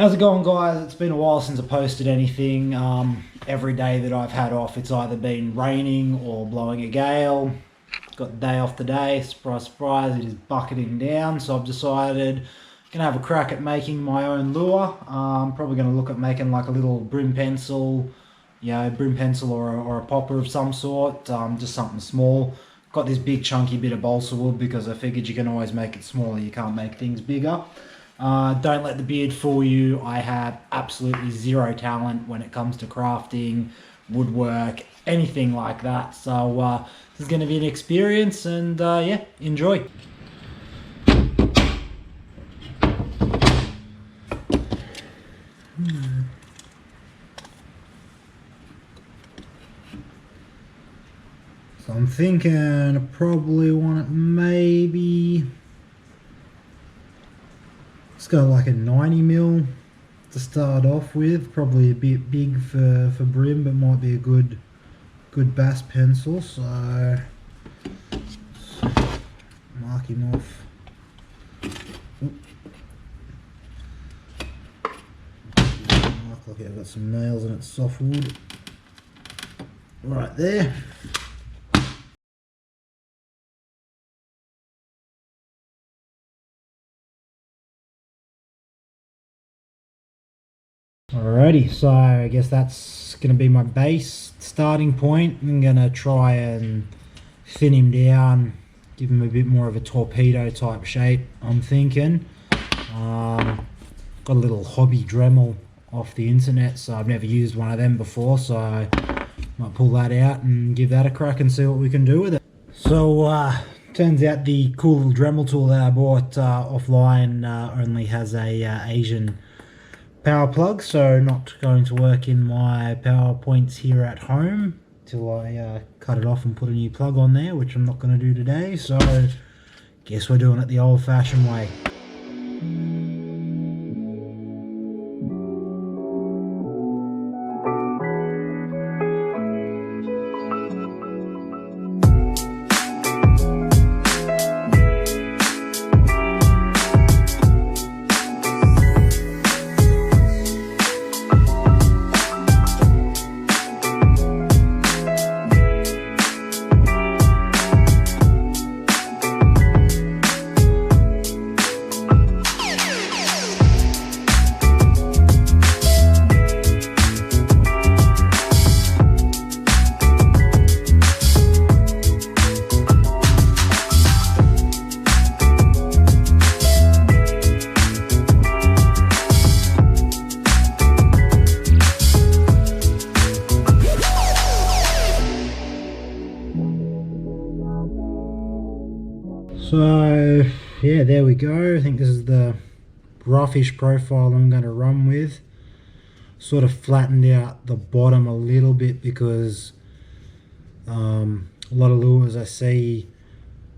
How's it going, guys? It's been a while since I posted anything. Every day that I've had off, it's either been raining or blowing a gale. Got the day off today. Surprise, surprise, it is bucketing down. So I've decided I'm gonna have a crack at making my own lure. Probably gonna look at making like a little brim pencil, or a popper of some sort. Just something small. Got this big chunky bit of balsa wood because I figured you can always make it smaller. You can't make things bigger. Don't let the beard fool you. I have absolutely zero talent when it comes to crafting, woodwork, anything like that. So this is going to be an experience, and yeah, enjoy. So I'm thinking I probably want it maybe... Let's go like a 90mm to start off with. Probably a bit big for brim, but might be a good bass pencil. So mark him off. Mark like I've got some nails in it, soft wood. Right there. Alrighty, so I guess that's going to be my base starting point. I'm going to try and thin him down, give him a bit more of a torpedo type shape, I'm thinking. Got a little hobby Dremel off the internet, so I've never used one of them before, so I might pull that out and give that a crack and see what we can do with it. So turns out the cool little Dremel tool that I bought offline only has a Asian power plug, so not going to work in my power points here at home till I cut it off and put a new plug on there, which I'm not going to do today. So guess we're doing it the old-fashioned way. So yeah, there we go. I think this is the roughish profile I'm going to run with. Sort of flattened out the bottom a little bit because a lot of lures I see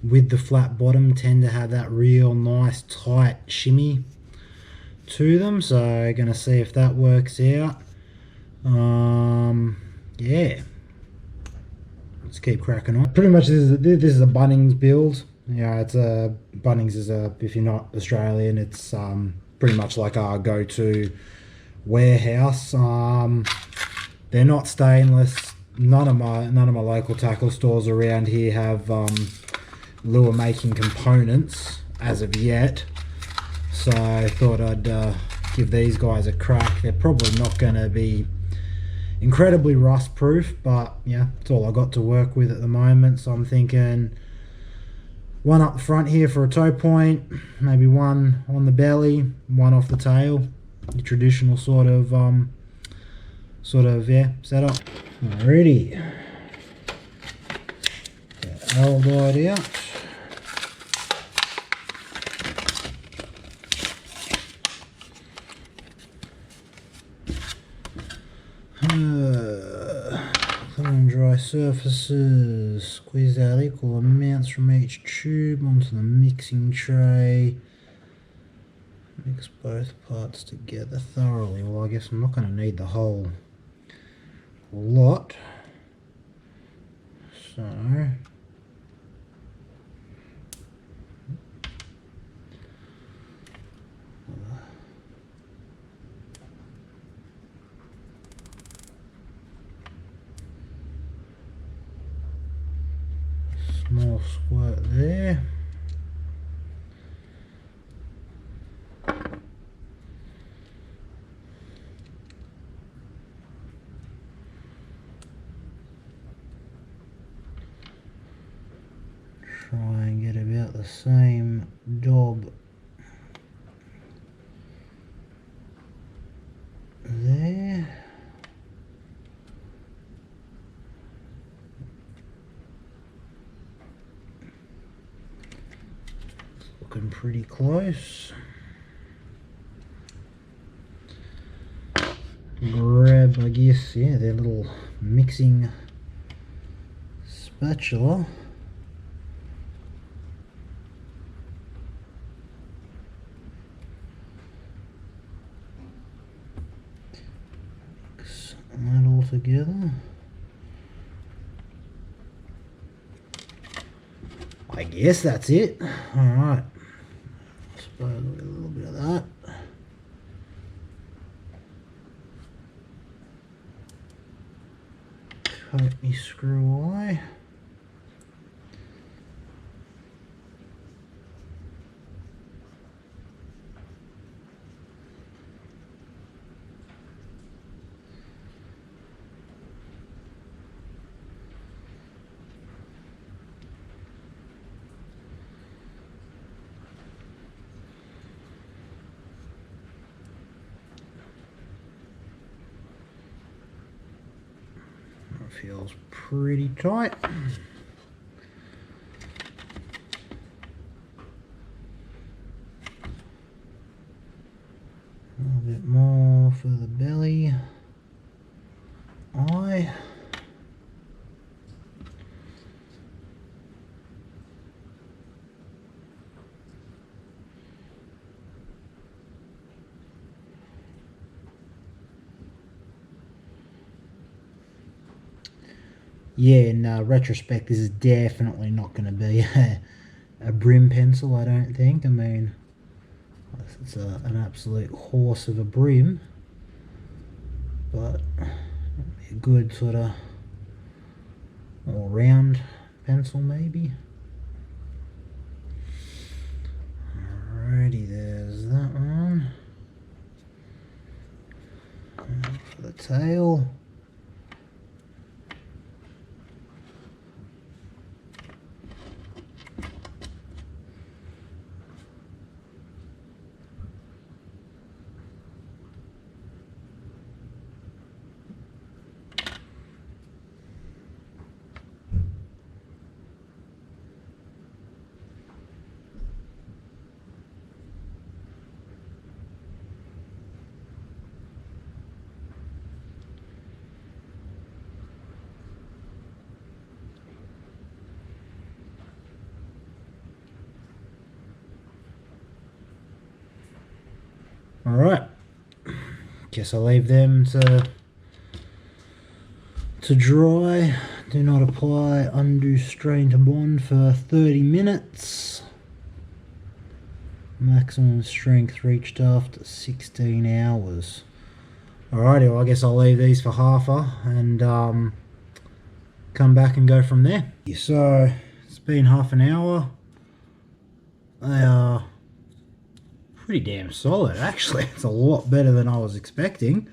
with the flat bottom tend to have that real nice tight shimmy to them. So I'm going to see if that works out. Yeah, let's keep cracking on. Pretty much this is a Bunnings build. Yeah, it's a Bunnings is a, if you're not Australian, it's pretty much like our go-to warehouse. They're not stainless. None of my local tackle stores around here have lure making components as of yet. So I thought I'd give these guys a crack. They're probably not going to be incredibly rust proof, but yeah, it's all I got to work with at the moment. So I'm thinking one up front here for a toe point, maybe one on the belly, one off the tail. The traditional sort of yeah, setup. Alrighty. Get old idea. Clean dry surfaces. Squeeze out equal amounts from each tube onto the mixing tray. Mix both parts together thoroughly. Well, I guess I'm not going to need the whole lot. So little squirt there. Try and get about the same daub there. Looking pretty close. Grab, I guess, yeah, their little mixing spatula. Mix that all together. I guess that's it. Alright. Suppose we'll get a little bit of that. Coat me screw eye. Feels pretty tight. A little bit more for the belly eye. Yeah, in retrospect, this is definitely not going to be a brim pencil, I don't think. I mean, it's an absolute horse of a brim, but a good sort of all-round pencil maybe. Alrighty, there's that one. And for the tail. Alright, guess I'll leave them to dry. Do not apply undue strain to bond for 30 minutes. Maximum strength reached after 16 hours. Alrighty, well I guess I'll leave these for halfer and come back and go from there. So it's been half an hour. They are pretty damn solid actually. It's a lot better than I was expecting.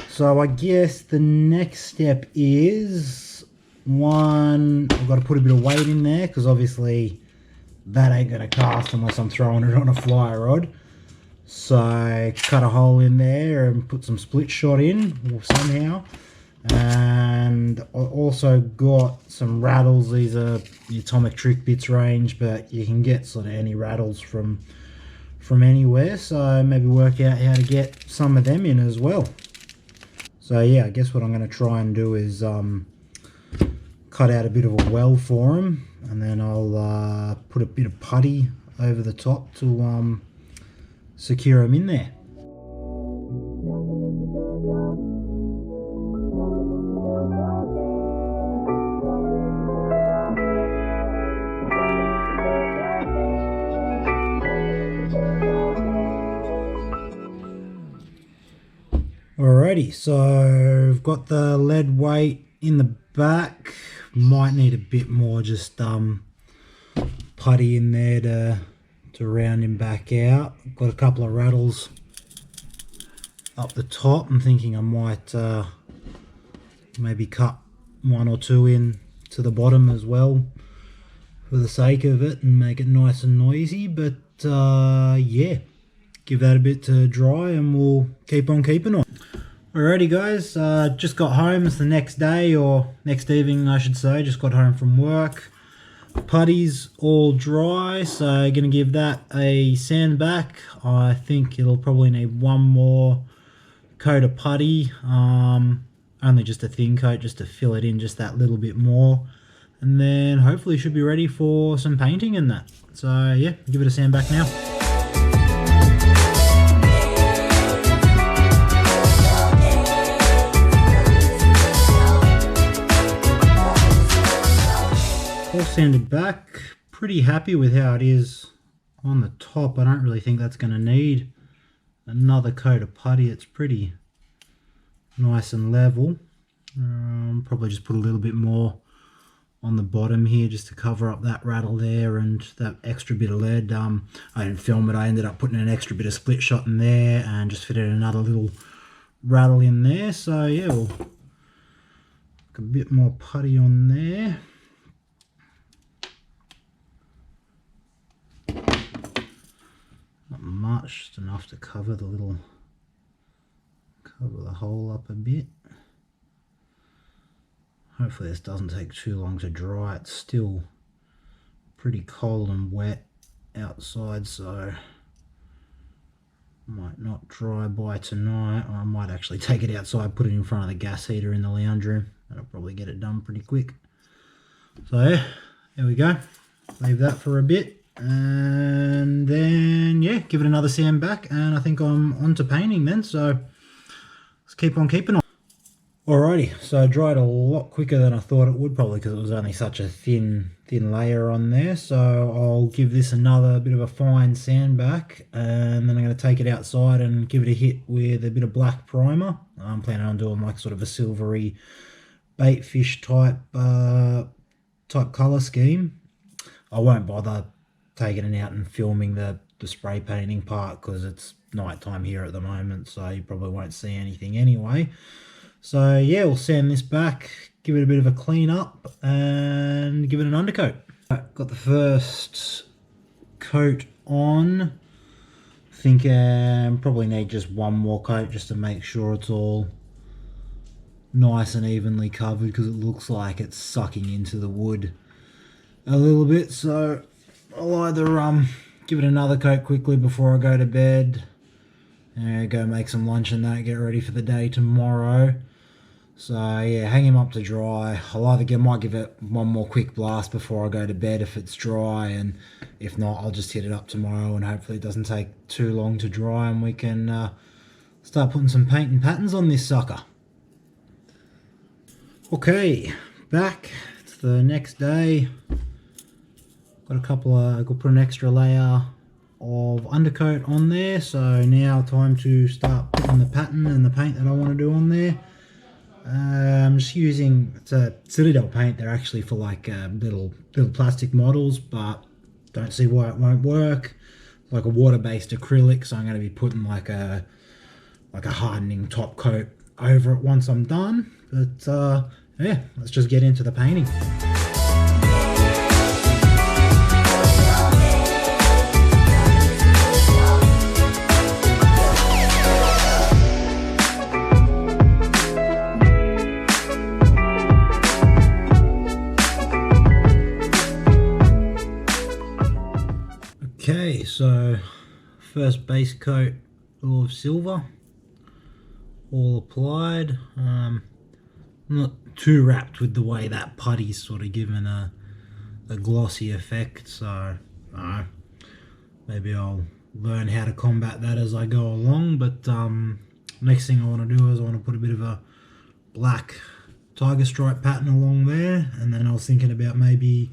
So I guess the next step is one, I've got to put a bit of weight in there because obviously that ain't going to cast unless I'm throwing it on a fly rod. So cut a hole in there and put some split shot in somehow. And I also got some rattles. These are the Atomic Trick Bits range, but you can get sort of any rattles from anywhere. So maybe work out how to get some of them in as well. So yeah, I guess what I'm going to try and do is cut out a bit of a well for them, and then I'll put a bit of putty over the top to secure them in there. Alrighty, so I've got the lead weight in the back, might need a bit more just putty in there to round him back out. Got a couple of rattles up the top. I'm thinking I might maybe cut one or two in to the bottom as well for the sake of it and make it nice and noisy. But yeah, give that a bit to dry and we'll keep on keeping on. Alrighty guys, just got home. It's the next day, or next evening I should say. Just got home from work. Putty's all dry, so gonna give that a sand back. I think it'll probably need one more coat of putty, only just a thin coat just to fill it in just that little bit more, and then hopefully should be ready for some painting and that. So yeah, give it a sand back now. All sanded back, pretty happy with how it is on the top. I don't really think that's going to need another coat of putty. It's pretty nice and level. Probably just put a little bit more on the bottom here just to cover up that rattle there and that extra bit of lead. I didn't film it. I ended up putting an extra bit of split shot in there and just fitted another little rattle in there. So yeah, we'll put a bit more putty on there. Not much, just enough to cover the hole up a bit. Hopefully this doesn't take too long to dry. It's still pretty cold and wet outside, so might not dry by tonight, or I might actually take it outside, put it in front of the gas heater in the lounge room. That'll probably get it done pretty quick. So yeah, there we go. Leave that for a bit. And then yeah, give it another sand back, and I think I'm on to painting then, so let's keep on keeping on. Alrighty, so it dried a lot quicker than I thought it would, probably because it was only such a thin layer on there. So I'll give this another bit of a fine sand back, and then I'm going to take it outside and give it a hit with a bit of black primer. I'm planning on doing like sort of a silvery bait fish type colour scheme. I won't bother taking it out and filming the spray painting part because it's night time here at the moment, so you probably won't see anything anyway. So yeah, we'll sand this back, give it a bit of a clean up, and give it an undercoat. Got the first coat on. I think probably need just one more coat just to make sure it's all nice and evenly covered, because it looks like it's sucking into the wood a little bit. So I'll either give it another coat quickly before I go to bed, go make some lunch and that, get ready for the day tomorrow. So yeah, hang him up to dry. Might give it one more quick blast before I go to bed if it's dry, and if not, I'll just hit it up tomorrow and hopefully it doesn't take too long to dry and we can start putting some paint and patterns on this sucker. Okay, back. It's the next day. Got put an extra layer of undercoat on there, so now time to start putting the pattern and the paint that I want to do on there. I'm just using, it's a Citadel paint. They're actually for like little plastic models, but don't see why it won't work. Like a water-based acrylic, so I'm going to be putting like a hardening top coat over it once I'm done. But yeah, let's just get into the painting. Okay, so first base coat of silver, all applied. I'm not too wrapped with the way that putty's sort of given a glossy effect, so maybe I'll learn how to combat that as I go along. But next thing I want to do is I want to put a bit of a black tiger stripe pattern along there, and then I was thinking about maybe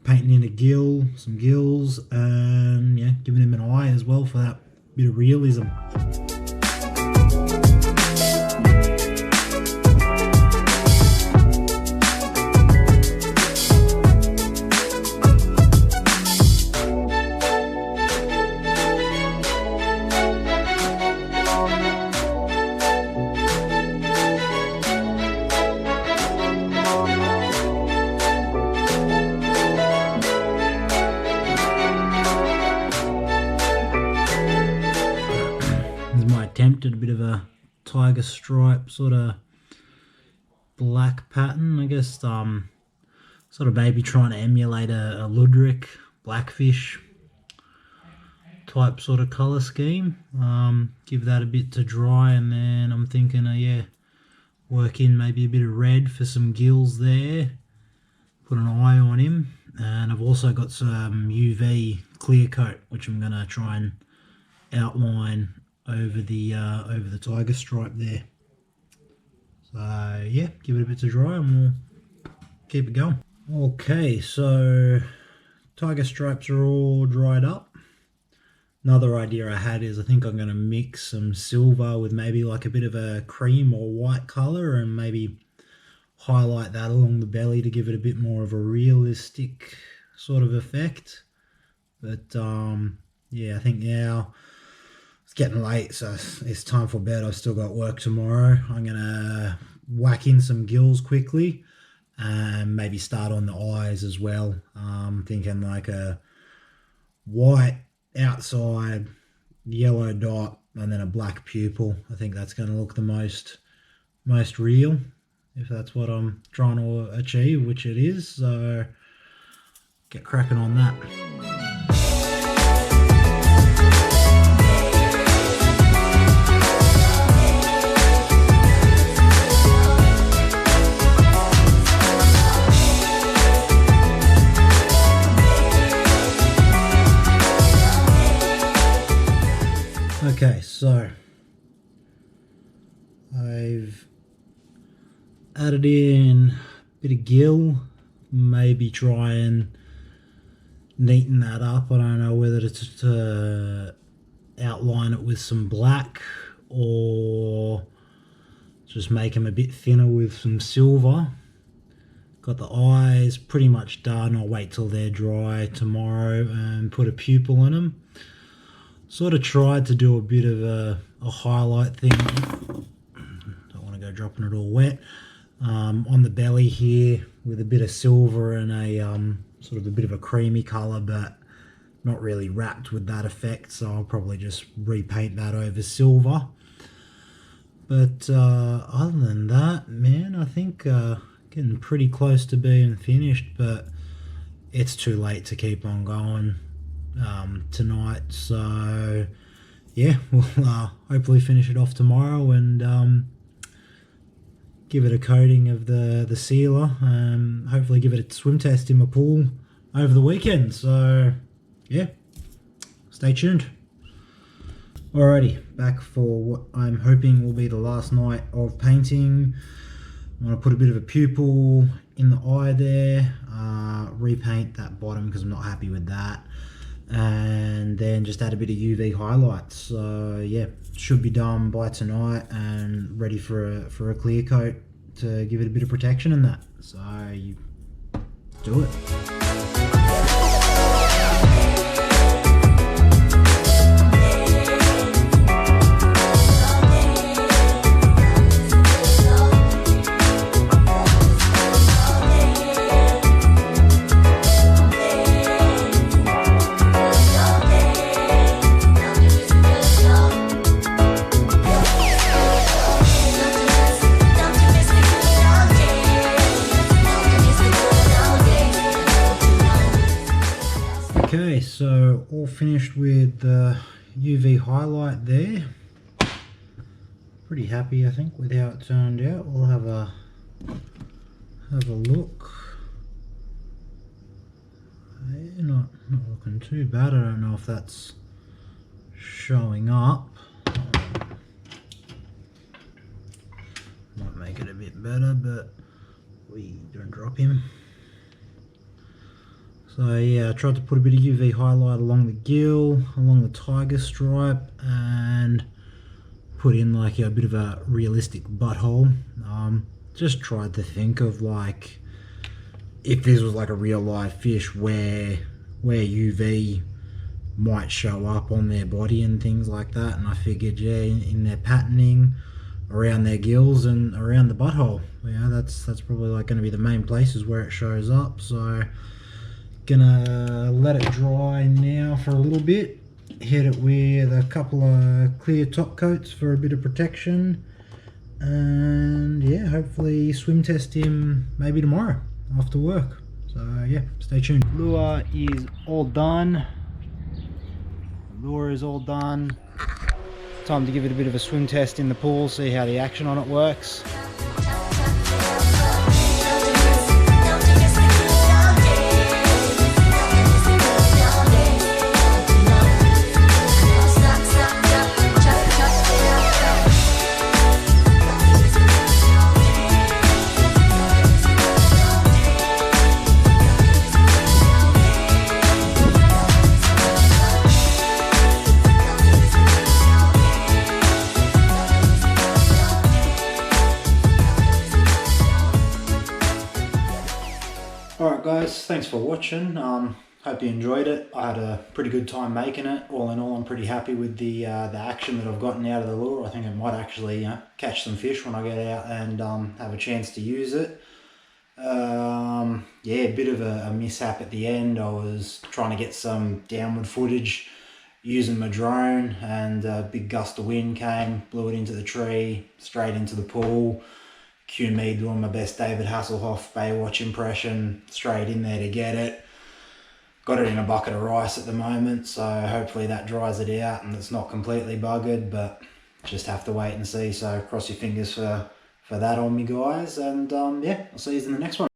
painting in some gills, and yeah, giving him an eye as well for that bit of realism. my attempt at a bit of a tiger stripe sort of black pattern. I guess sort of maybe trying to emulate a Ludwig blackfish type sort of colour scheme. Give that a bit to dry, and then I'm thinking yeah, work in maybe a bit of red for some gills there, put an eye on him. And I've also got some UV clear coat which I'm going to try and outline over the tiger stripe there. So yeah, give it a bit to dry and we'll keep it going. Okay, so tiger stripes are all dried up. Another idea I had is I think I'm going to mix some silver with maybe like a bit of a cream or white colour and maybe highlight that along the belly to give it a bit more of a realistic sort of effect. But yeah, I think now it's getting late, so it's time for bed. I've still got work tomorrow. I'm gonna whack in some gills quickly and maybe start on the eyes as well. Thinking like a white outside, yellow dot, and then a black pupil. I think that's going to look the most real, if that's what I'm trying to achieve, which it is. So get cracking on that. Okay, so I've added in a bit of gill, maybe try and neaten that up. I don't know whether to outline it with some black or just make them a bit thinner with some silver. Got the eyes pretty much done. I'll wait till they're dry tomorrow and put a pupil in them. Sort of tried to do a bit of a highlight thing. Don't want to go dropping it all wet. On the belly here with a bit of silver and a sort of a bit of a creamy colour, but not really wrapped with that effect, so I'll probably just repaint that over silver. But other than that, man, I think getting pretty close to being finished, but it's too late to keep on going tonight. So yeah, we'll hopefully finish it off tomorrow and give it a coating of the sealer, hopefully give it a swim test in my pool over the weekend. So yeah, stay tuned. Alrighty, back for what I'm hoping will be the last night of painting. I'm going to put a bit of a pupil in the eye there, repaint that bottom because I'm not happy with that, and then just add a bit of UV highlights. So yeah, should be done by tonight and ready for a clear coat to give it a bit of protection and that. So you do it. Okay, so all finished with the UV highlight there. Pretty happy, I think, with how it turned out. We'll have a look. Yeah, not looking too bad. I don't know if that's showing up. Might make it a bit better, but we don't drop him. So yeah, I tried to put a bit of UV highlight along the gill, along the tiger stripe, and put in like a bit of a realistic butthole. Just tried to think of like if this was like a real live fish where UV might show up on their body and things like that, and I figured yeah, in their patterning around their gills and around the butthole, yeah, that's probably like going to be the main places where it shows up. So gonna let it dry now for a little bit hit it with a couple of clear top coats for a bit of protection, and yeah, hopefully swim test him maybe tomorrow after work. So yeah, stay tuned. Lure is all done. Lure is all done. Time to give it a bit of a swim test in the pool, see how the action on it works. Alright guys, thanks for watching. Hope you enjoyed it. I had a pretty good time making it. All in all, I'm pretty happy with the action that I've gotten out of the lure. I think I might actually catch some fish when I get out and have a chance to use it. Yeah, a bit of a mishap at the end. I was trying to get some downward footage using my drone, and a big gust of wind came, blew it into the tree, straight into the pool. Cue me doing my best David Hasselhoff Baywatch impression, straight in there to get it. Got it in a bucket of rice at the moment, so hopefully that dries it out and it's not completely buggered, but just have to wait and see. So cross your fingers for that on me guys, and yeah, I'll see you in the next one.